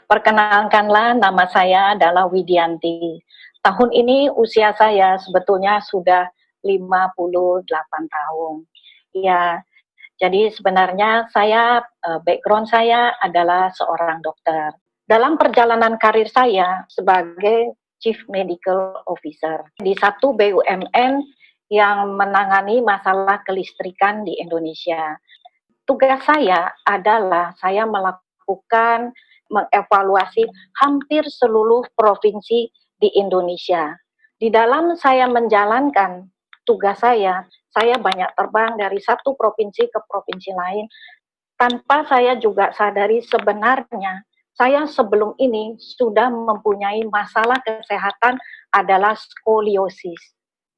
Perkenalkanlah, nama saya adalah Widianti. Tahun ini usia saya sebetulnya sudah 58 tahun. Ya, jadi sebenarnya background saya adalah seorang dokter. Dalam perjalanan karir saya sebagai Chief Medical Officer di satu BUMN yang menangani masalah kelistrikan di Indonesia. Tugas saya adalah saya melakukan mengevaluasi hampir seluruh provinsi di Indonesia. Di dalam saya menjalankan tugas saya banyak terbang dari satu provinsi ke provinsi lain, tanpa saya juga sadari sebenarnya saya sebelum ini sudah mempunyai masalah kesehatan adalah skoliosis.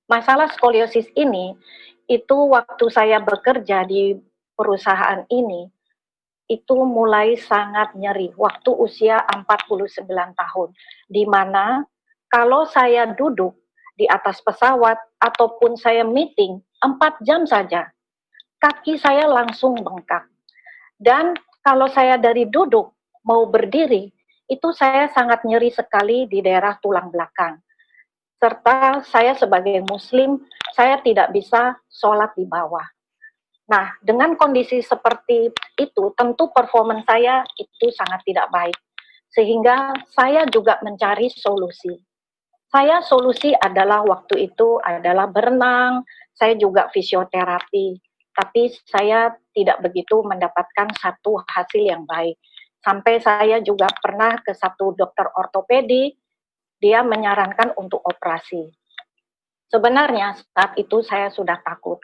Masalah skoliosis ini, itu waktu saya bekerja di perusahaan ini, itu mulai sangat nyeri waktu usia 49 tahun, di mana kalau saya duduk di atas pesawat ataupun saya meeting 4 jam saja, kaki saya langsung bengkak. Dan kalau saya dari duduk mau berdiri, itu saya sangat nyeri sekali di daerah tulang belakang. Serta saya sebagai muslim, saya tidak bisa sholat di bawah. Nah, dengan kondisi seperti itu, tentu performa saya itu sangat tidak baik. Sehingga saya juga mencari solusi. Solusi adalah waktu itu adalah berenang, saya juga fisioterapi. Tapi saya tidak begitu mendapatkan satu hasil yang baik. Sampai saya juga pernah ke satu dokter ortopedi, dia menyarankan untuk operasi. Sebenarnya saat itu saya sudah takut.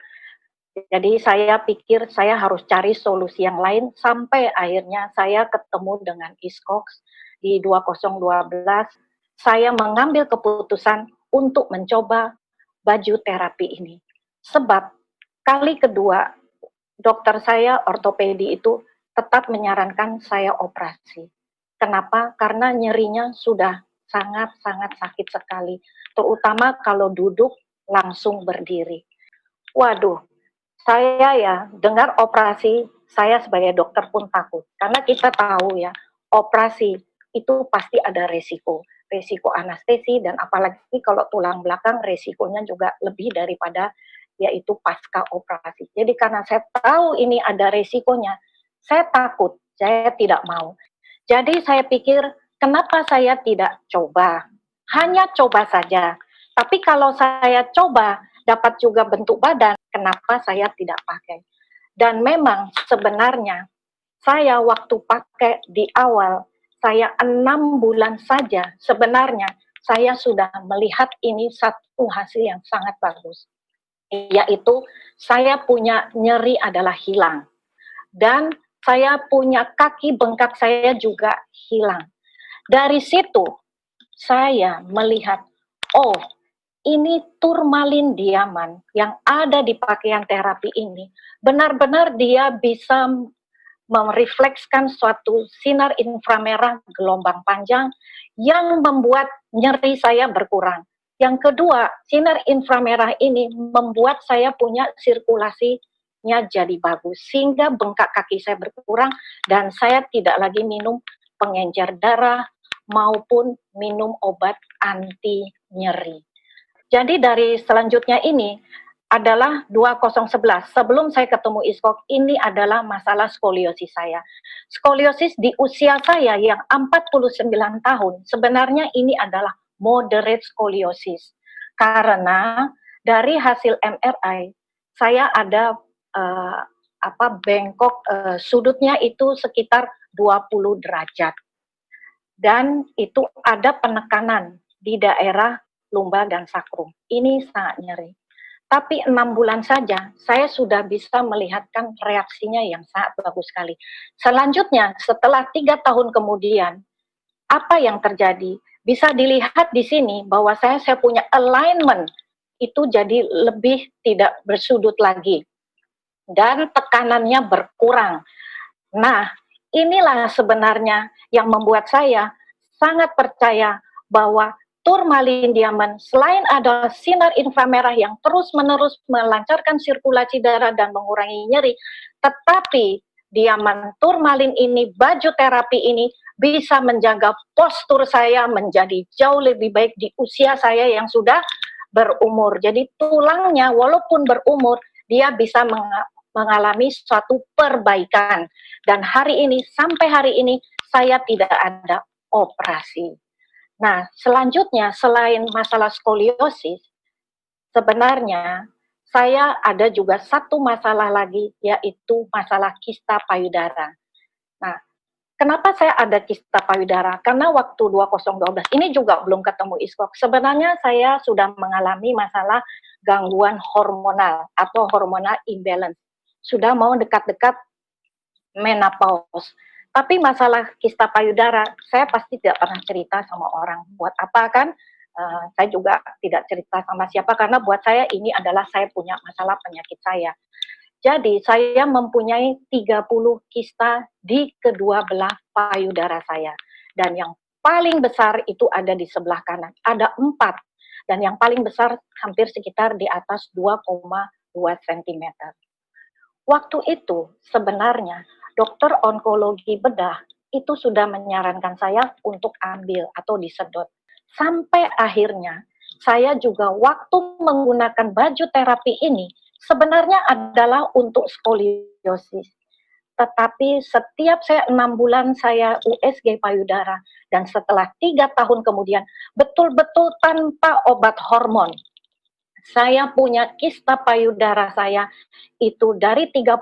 Jadi saya pikir saya harus cari solusi yang lain sampai akhirnya saya ketemu dengan ISCOX di 2012. Saya mengambil keputusan untuk mencoba baju terapi ini. Sebab kali kedua dokter saya ortopedi itu tetap menyarankan saya operasi. Kenapa? Karena nyerinya sudah sangat-sangat sakit sekali. Terutama kalau duduk langsung berdiri. Waduh, saya dengar operasi, saya sebagai dokter pun takut. Karena kita tahu ya, operasi itu pasti ada resiko anestesi, dan apalagi kalau tulang belakang resikonya juga lebih daripada yaitu pasca operasi. Jadi karena saya tahu ini ada resikonya, saya takut, saya tidak mau. Jadi saya pikir, kenapa saya tidak coba? Hanya coba saja. Tapi kalau saya coba, dapat juga bentuk badan, kenapa saya tidak pakai? Dan memang sebenarnya saya waktu pakai di awal, saya 6 bulan saja sebenarnya saya sudah melihat ini satu hasil yang sangat bagus. Yaitu saya punya nyeri adalah hilang. Dan saya punya kaki bengkak saya juga hilang. Dari situ saya melihat, oh, ini turmalin diaman yang ada di pakaian terapi ini, benar-benar dia bisa mereflekskan suatu sinar inframerah gelombang panjang yang membuat nyeri saya berkurang. Yang kedua, sinar inframerah ini membuat saya punya sirkulasinya jadi bagus, sehingga bengkak kaki saya berkurang dan saya tidak lagi minum pengencer darah maupun minum obat anti nyeri. Jadi dari selanjutnya ini adalah 2011. Sebelum saya ketemu ISCOX, ini adalah masalah skoliosis saya. Skoliosis di usia saya yang 49 tahun, sebenarnya ini adalah moderate skoliosis. Karena dari hasil MRI, saya ada bengkok, sudutnya itu sekitar 20 derajat. Dan itu ada penekanan di daerah lumbar dan sakrum. Ini sangat nyeri. Tapi 6 bulan saja, saya sudah bisa melihatkan reaksinya yang sangat bagus sekali. Selanjutnya, setelah 3 tahun kemudian, apa yang terjadi? Bisa dilihat di sini bahwa saya punya alignment, itu jadi lebih tidak bersudut lagi. Dan tekanannya berkurang. Nah, inilah sebenarnya yang membuat saya sangat percaya bahwa turmalin diaman selain ada sinar inframerah yang terus-menerus melancarkan sirkulasi darah dan mengurangi nyeri, tetapi diaman turmalin ini, baju terapi ini bisa menjaga postur saya menjadi jauh lebih baik di usia saya yang sudah berumur. Jadi tulangnya walaupun berumur, dia bisa mengalami suatu perbaikan. Dan hari ini, sampai hari ini, saya tidak ada operasi. Nah, selanjutnya selain masalah skoliosis, sebenarnya saya ada juga satu masalah lagi, yaitu masalah kista payudara. Nah, kenapa saya ada kista payudara? Karena waktu 2012, ini juga belum ketemu iskok. Sebenarnya saya sudah mengalami masalah gangguan hormonal atau hormonal imbalance. Sudah mau dekat-dekat menopause. Tapi masalah kista payudara, saya pasti tidak pernah cerita sama orang. Buat apa kan? Saya juga tidak cerita sama siapa, karena buat saya ini adalah saya punya masalah penyakit saya. Jadi saya mempunyai 30 kista di kedua belah payudara saya. Dan yang paling besar itu ada di sebelah kanan. Ada 4. Dan yang paling besar hampir sekitar di atas 2,2 cm. Waktu itu sebenarnya dokter onkologi bedah itu sudah menyarankan saya untuk ambil atau disedot. Sampai akhirnya saya juga waktu menggunakan baju terapi ini sebenarnya adalah untuk skoliosis. Tetapi setiap saya 6 bulan saya USG payudara dan setelah 3 tahun kemudian betul-betul tanpa obat hormon, saya punya kista payudara saya itu dari 30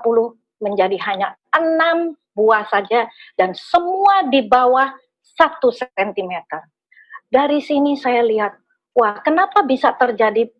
menjadi hanya 6 buah saja dan semua di bawah 1 cm. Dari sini saya lihat, wah kenapa bisa terjadi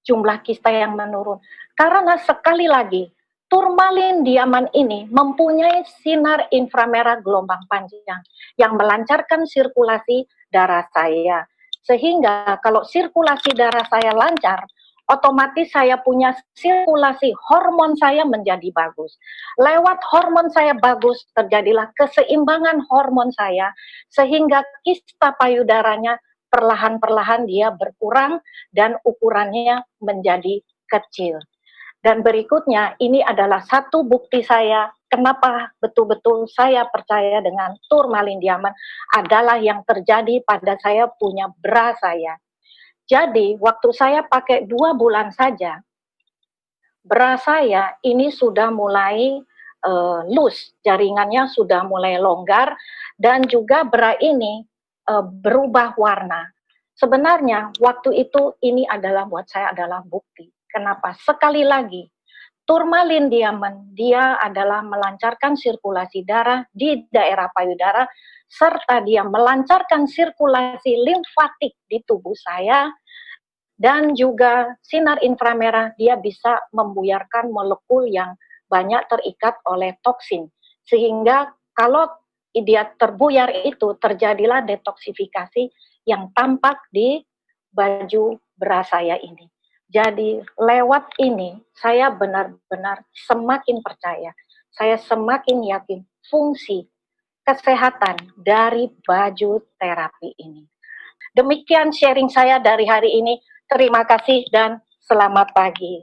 jumlah kista yang menurun? Karena sekali lagi, turmalin diaman ini mempunyai sinar inframerah gelombang panjang yang melancarkan sirkulasi darah saya. Sehingga kalau sirkulasi darah saya lancar, otomatis saya punya sirkulasi hormon saya menjadi bagus. Lewat hormon saya bagus, terjadilah keseimbangan hormon saya, sehingga kista payudaranya perlahan-perlahan dia berkurang dan ukurannya menjadi kecil. Dan berikutnya, ini adalah satu bukti saya kenapa betul-betul saya percaya dengan turmalin diaman adalah yang terjadi pada saya punya bra saya. Jadi, waktu saya pakai 2 bulan saja, bra saya ini sudah mulai loose, jaringannya sudah mulai longgar, dan juga bra ini berubah warna. Sebenarnya waktu itu ini adalah buat saya adalah bukti. Kenapa? Sekali lagi, turmalin diaman, dia adalah melancarkan sirkulasi darah di daerah payudara, serta dia melancarkan sirkulasi limfatik di tubuh saya, dan juga sinar inframerah dia bisa membuyarkan molekul yang banyak terikat oleh toksin. Sehingga kalau dia terbuyar itu terjadilah detoksifikasi yang tampak di baju bra saya ini. Jadi lewat ini saya benar-benar semakin percaya, saya semakin yakin fungsi kesehatan dari baju terapi ini. Demikian sharing saya dari hari ini. Terima kasih dan selamat pagi.